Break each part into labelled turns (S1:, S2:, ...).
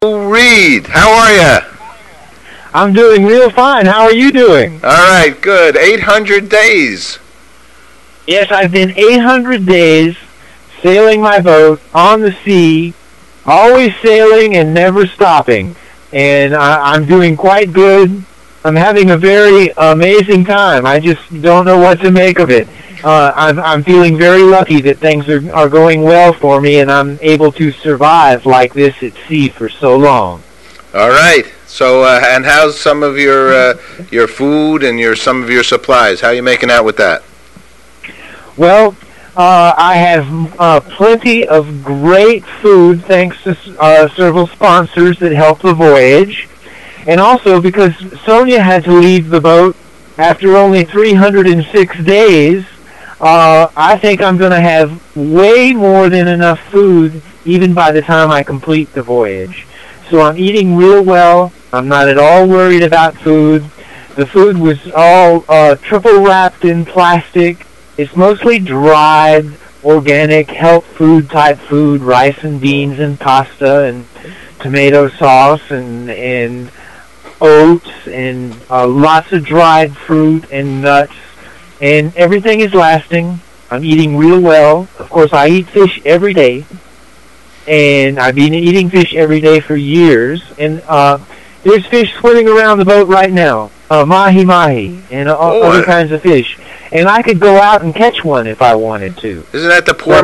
S1: Reid, how are you?
S2: I'm doing real fine. How are you doing?
S1: All right, good. 800 days.
S2: Yes, I've been 800 days sailing my boat on the sea, always sailing and never stopping. And I'm doing quite good. I'm having a very amazing time. I just don't know what to make of it. I'm feeling very lucky that things are going well for me, and I'm able to survive like this at sea for so long.
S1: All right. So, and how's some of your food and some of your supplies? How are you making out with that?
S2: Well, I have plenty of great food thanks to several sponsors that help the voyage. And also because Sonia had to leave the boat after only 306 days, I think I'm going to have way more than enough food even by the time I complete the voyage. So I'm eating real well. I'm not at all worried about food. The food was all triple wrapped in plastic. It's mostly dried, organic, health food type food, rice and beans and pasta and tomato sauce and oats and lots of dried fruit and nuts. And everything is lasting. I'm eating real well. Of course, I eat fish every day. And I've been eating fish every day for years. And there's fish swimming around the boat right now. Mahi-mahi and other kinds of fish. And I could go out and catch one if I wanted to.
S1: Isn't that the poor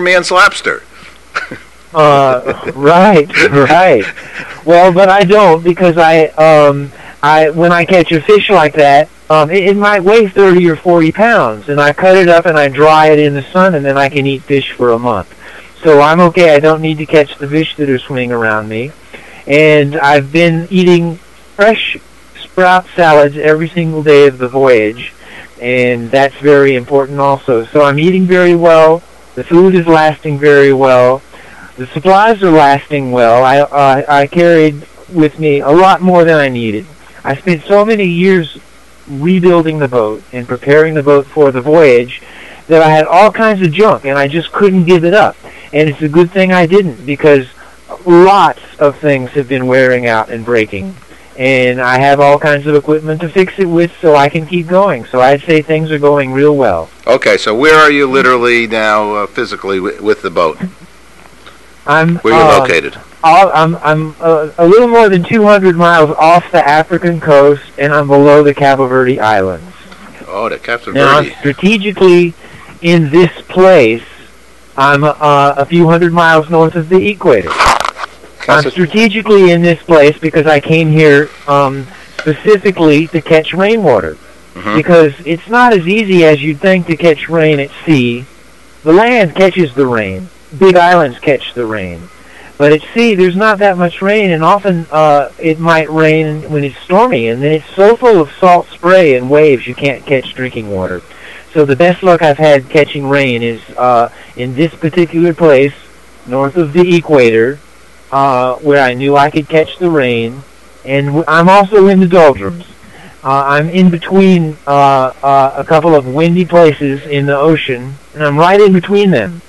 S1: man's lobster?
S2: Right. Well, but I don't, because when I catch a fish like that, it might weigh 30 or 40 pounds, and I cut it up and I dry it in the sun, and then I can eat fish for a month. So I'm okay. I don't need to catch the fish that are swimming around me. And I've been eating fresh sprout salads every single day of the voyage, and that's very important also. So I'm eating very well. The food is lasting very well. The supplies are lasting well. I carried with me a lot more than I needed. I spent so many years rebuilding the boat and preparing the boat for the voyage that I had all kinds of junk, and I just couldn't give it up. And it's a good thing I didn't, because lots of things have been wearing out and breaking. And I have all kinds of equipment to fix it with, so I can keep going. So I'd say things are going real well.
S1: Okay, so where are you literally now physically with the boat? Where are you located?
S2: I'm a little more than 200 miles off the African coast, and I'm below the Cabo Verde Islands.
S1: Oh, the Cabo Verde.
S2: Now, I'm strategically in this place. I'm a few hundred miles north of the equator. I'm strategically in this place because I came here specifically to catch rainwater. Mm-hmm. Because it's not as easy as you'd think to catch rain at sea. The land catches the rain. Big islands catch the rain. But at sea, there's not that much rain, and often it might rain when it's stormy, and then it's so full of salt spray and waves you can't catch drinking water. So the best luck I've had catching rain is in this particular place, north of the equator, where I knew I could catch the rain, and I'm also in the doldrums. I'm in between a couple of windy places in the ocean, and I'm right in between them.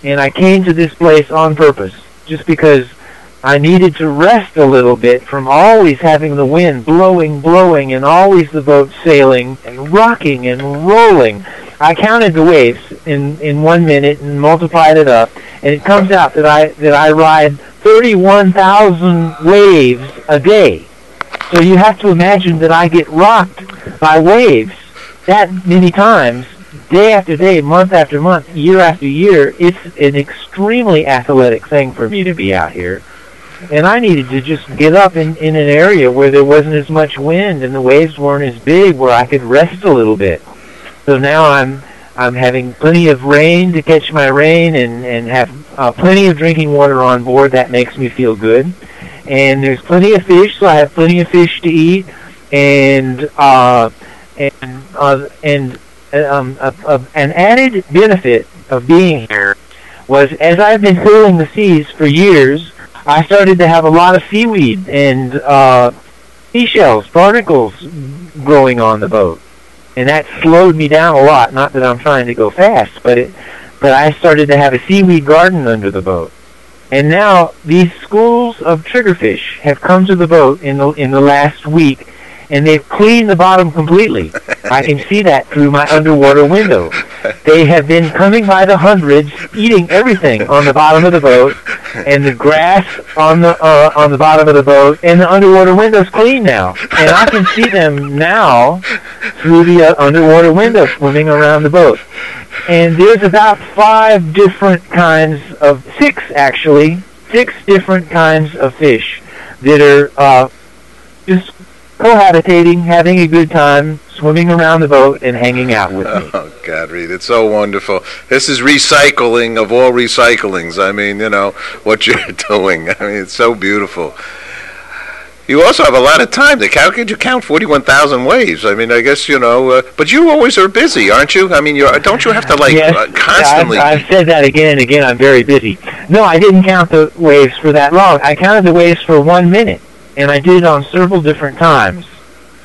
S2: And I came to this place on purpose, just because I needed to rest a little bit from always having the wind blowing, and always the boat sailing and rocking and rolling. I counted the waves in 1 minute and multiplied it up, and it comes out that I ride 31,000 waves a day. So you have to imagine that I get rocked by waves that many times, day after day, month after month, year after year. It's an extremely athletic thing for me to be out here. And I needed to just get up in an area where there wasn't as much wind and the waves weren't as big, where I could rest a little bit. So now I'm having plenty of rain to catch my rain, and have plenty of drinking water on board. That makes me feel good. And there's plenty of fish, so I have plenty of fish to eat. And an added benefit of being here was, as I've been sailing the seas for years, I started to have a lot of seaweed and seashells, barnacles growing on the boat. And that slowed me down a lot. Not that I'm trying to go fast, but I started to have a seaweed garden under the boat. And now these schools of triggerfish have come to the boat in the last week, and they've cleaned the bottom completely. I can see that through my underwater window. They have been coming by the hundreds, eating everything on the bottom of the boat, and the grass on the bottom of the boat, and the underwater window's clean now. And I can see them now through the underwater window swimming around the boat. And there's about six different kinds of fish that are just cohabitating, having a good time, swimming around the boat and hanging out with me.
S1: Oh, God, Reid, it's so wonderful. This is recycling of all recyclings. I mean, what you're doing. I mean, it's so beautiful. You also have a lot of time. How could you count 41,000 waves? I mean, I guess, but you always are busy, aren't you? I mean, don't you have to,
S2: yes,
S1: constantly...
S2: I've said that again and again. I'm very busy. No, I didn't count the waves for that long. I counted the waves for 1 minute, and I did it on several different times.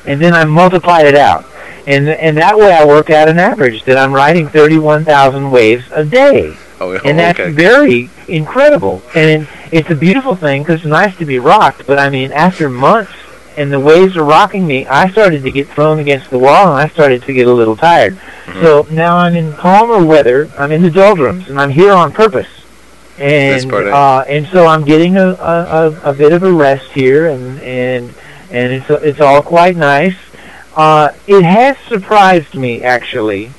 S2: And then I multiplied it out. And that way I worked out an average that I'm riding 31,000 waves a day. And that's very incredible. And it's a beautiful thing because it's nice to be rocked. But, I mean, after months and the waves are rocking me, I started to get thrown against the wall and I started to get a little tired. Mm-hmm. So now I'm in calmer weather. I'm in the doldrums, and I'm here on purpose. And so I'm getting a bit of a rest here, and it's all quite nice. It has surprised me, actually,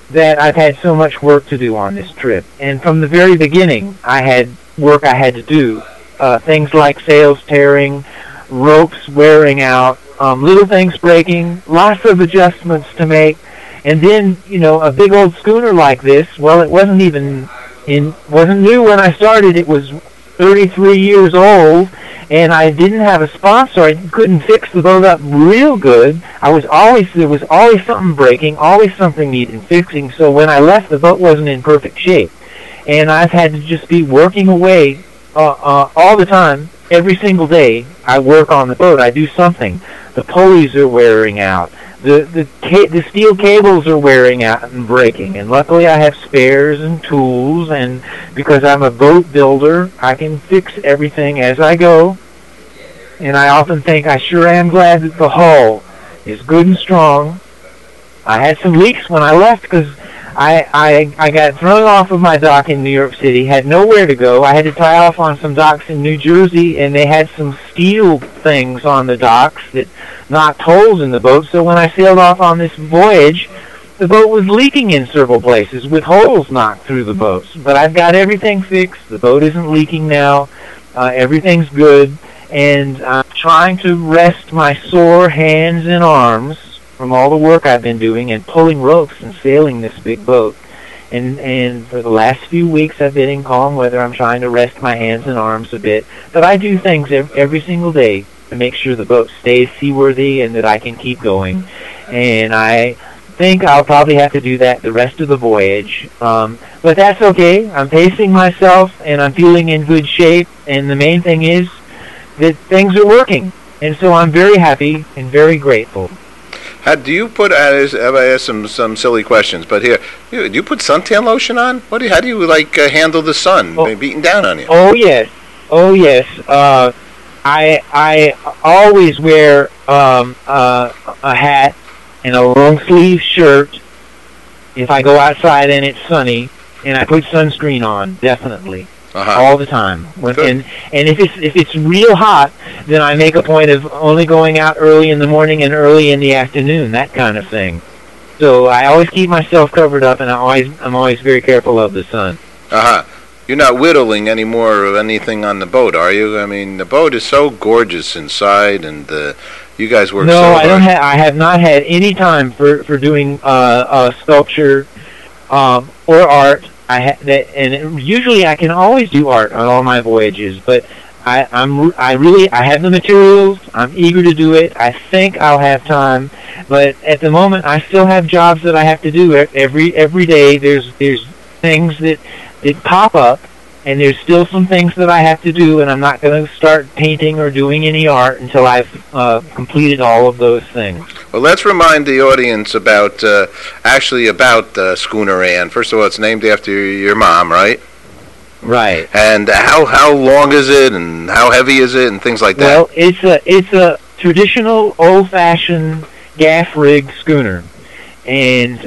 S2: that I've had so much work to do on this trip. And from the very beginning, I had work I had to do. Things like sails tearing, ropes wearing out, little things breaking, lots of adjustments to make. And then, a big old schooner like this, well, it wasn't new when I started. It was 33 years old, and I didn't have a sponsor. I couldn't fix the boat up real good. There was always something breaking, always something needing fixing. So when I left, the boat wasn't in perfect shape, and I've had to just be working away all the time. Every single day, I work on the boat. I do something. The pulleys are wearing out. The steel cables are wearing out and breaking, and luckily I have spares and tools, and because I'm a boat builder, I can fix everything as I go. And I often think I sure am glad that the hull is good and strong. I had some leaks when I left because I got thrown off of my dock in New York City, had nowhere to go. I had to tie off on some docks in New Jersey, and they had some steel things on the docks that knocked holes in the boat. So when I sailed off on this voyage, the boat was leaking in several places with holes knocked through the boats. But I've got everything fixed. The boat isn't leaking now. Everything's good. And I'm trying to rest my sore hands and arms from all the work I've been doing and pulling ropes and sailing this big boat. And for the last few weeks I've been in calm weather. I'm trying to rest my hands and arms a bit. But I do things every single day to make sure the boat stays seaworthy and that I can keep going. And I think I'll probably have to do that the rest of the voyage. But that's okay. I'm pacing myself and I'm feeling in good shape. And the main thing is that things are working. And so I'm very happy and very grateful.
S1: Do you put? I asked some silly questions, but here, do you put suntan lotion on? How do you handle the sun beating down on you?
S2: Oh yes. I always wear a hat and a long sleeve shirt if I go outside and it's sunny, and I put sunscreen on definitely. All the time. And if it's real hot, then I make a point of only going out early in the morning and early in the afternoon, that kind of thing. So I always keep myself covered up, and I'm always very careful of the sun.
S1: You're not whittling any more of anything on the boat, are you? I mean, the boat is so gorgeous inside, and you guys work so hard.
S2: No, I have not had any time for doing sculpture or art. Usually I can always do art on all my voyages, but I have the materials. I'm eager to do it. I think I'll have time, but at the moment I still have jobs that I have to do every day. There's things that pop up, and there's still some things that I have to do, and I'm not going to start painting or doing any art until I've completed all of those things.
S1: Well, let's remind the audience about Schooner Ann. First of all, it's named after your mom, right?
S2: Right.
S1: And how long is it, and how heavy is it, and things like that?
S2: Well, it's a traditional old-fashioned gas-rigged schooner, and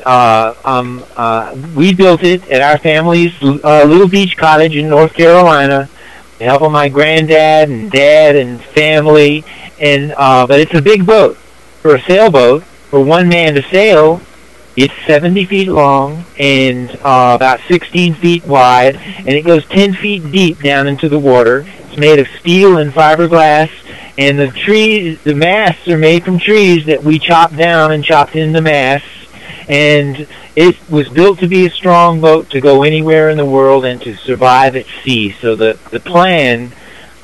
S2: we built it at our family's little beach cottage in North Carolina, with the help of my granddad and dad and family. And but it's a big boat. For a sailboat, for one man to sail, it's 70 feet long and about 16 feet wide, and it goes 10 feet deep down into the water. It's made of steel and fiberglass, and the masts are made from trees that we chopped down and chopped into masts. And it was built to be a strong boat to go anywhere in the world and to survive at sea. So the plan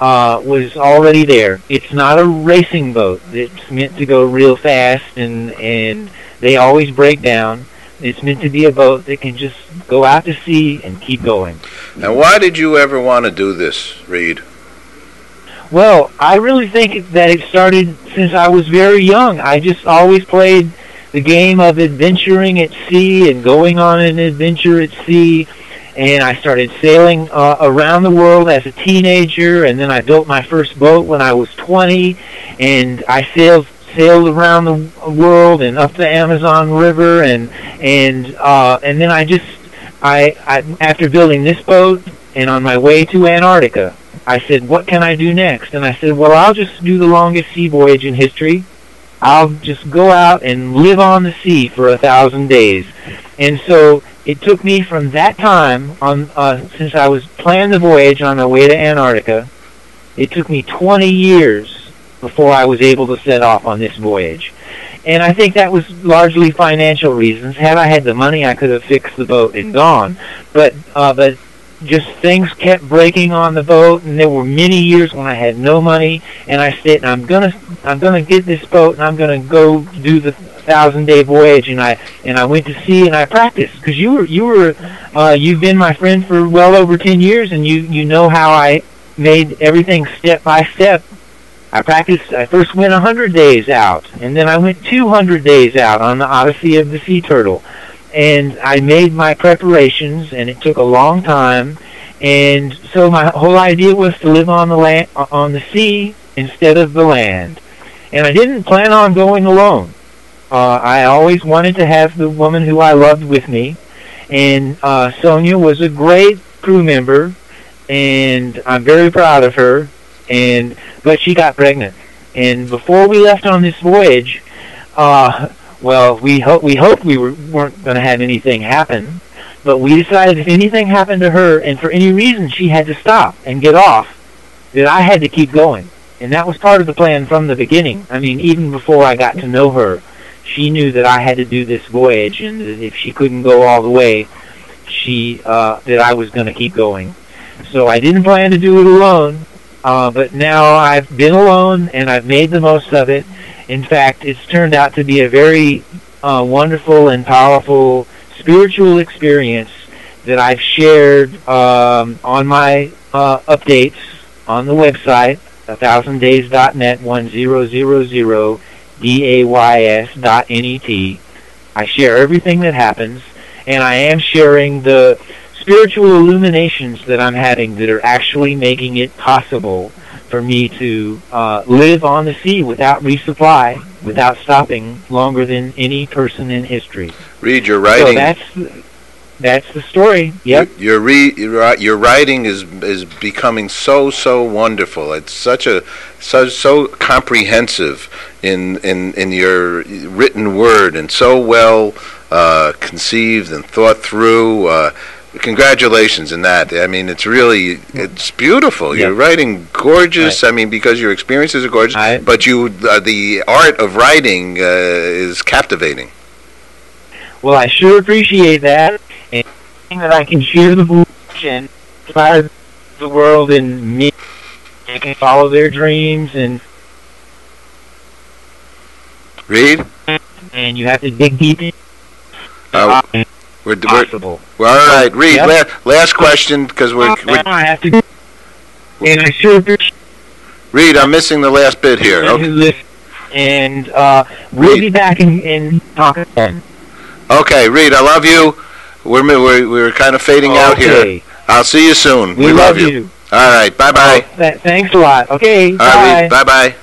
S2: was already there. It's not a racing boat. It's meant to go real fast, and they always break down. It's meant to be a boat that can just go out to sea and keep going.
S1: And why did you ever want to do this, Reid?
S2: Well, I really think that it started since I was very young. I just always played the game of adventuring at sea and going on an adventure at sea. And I started sailing around the world as a teenager, and then I built my first boat when I was 20, and I sailed around the world and up the Amazon River, and then I after building this boat and on my way to Antarctica, I said, what can I do next? And I said, well, I'll just do the longest sea voyage in history. I'll just go out and live on the sea for 1,000 days. And so it took me from that time on, since I was planning the voyage on my way to Antarctica, it took me 20 years before I was able to set off on this voyage. And I think that was largely financial reasons. Had I had the money, I could have fixed the boat and gone. But just things kept breaking on the boat, and there were many years when I had no money, and I said, I'm gonna get this boat, and I'm gonna go do the 1,000-day voyage. And I went to sea and I practiced, because you've been my friend for well over 10 years, and you know how I made everything step by step. I practiced. I first went 100 days out, and then I went 200 days out on the Odyssey of the Sea Turtle. And I made my preparations, and it took a long time. And so my whole idea was to live on the sea instead of the land. And I didn't plan on going alone. I always wanted to have the woman who I loved with me. And Sonia was a great crew member, and I'm very proud of her. But she got pregnant. And before we left on this voyage, well, we hoped we weren't going to have anything happen, but we decided if anything happened to her, and for any reason she had to stop and get off, that I had to keep going. And that was part of the plan from the beginning. I mean, even before I got to know her, she knew that I had to do this voyage, and that if she couldn't go all the way, that I was going to keep going. So I didn't plan to do it alone, but now I've been alone, and I've made the most of it. In fact, it's turned out to be a very wonderful and powerful spiritual experience that I've shared on my updates on the website, 1000days.net, 1000days.net. I share everything that happens, and I am sharing the spiritual illuminations that I'm having that are actually making it possible for me to live on the sea without resupply, without stopping longer than any person in history.
S1: Reid, your writing.
S2: So that's the story. Yep.
S1: Your writing is becoming so wonderful. It's so comprehensive in your written word, and so well conceived and thought through. Congratulations in that. I mean, it's beautiful. You're writing gorgeous. Right. I mean, because your experiences are gorgeous, but the art of writing is captivating.
S2: Well, I sure appreciate that, and that I can share the voyage and inspire the world, and me can follow their dreams. And
S1: Reid?
S2: And you have to dig deep in.
S1: We're all right, Reid. Yep. Last question, because
S2: I have to. And I sure appreciate.
S1: Reid, I'm missing the last bit here. Okay.
S2: And we'll be back in talk again.
S1: Okay, Reid, I love you. We're kind of fading out here. I'll see you soon.
S2: We love you.
S1: All right. Bye-bye.
S2: Thanks a lot. Okay.
S1: All
S2: bye.
S1: right. Bye-bye.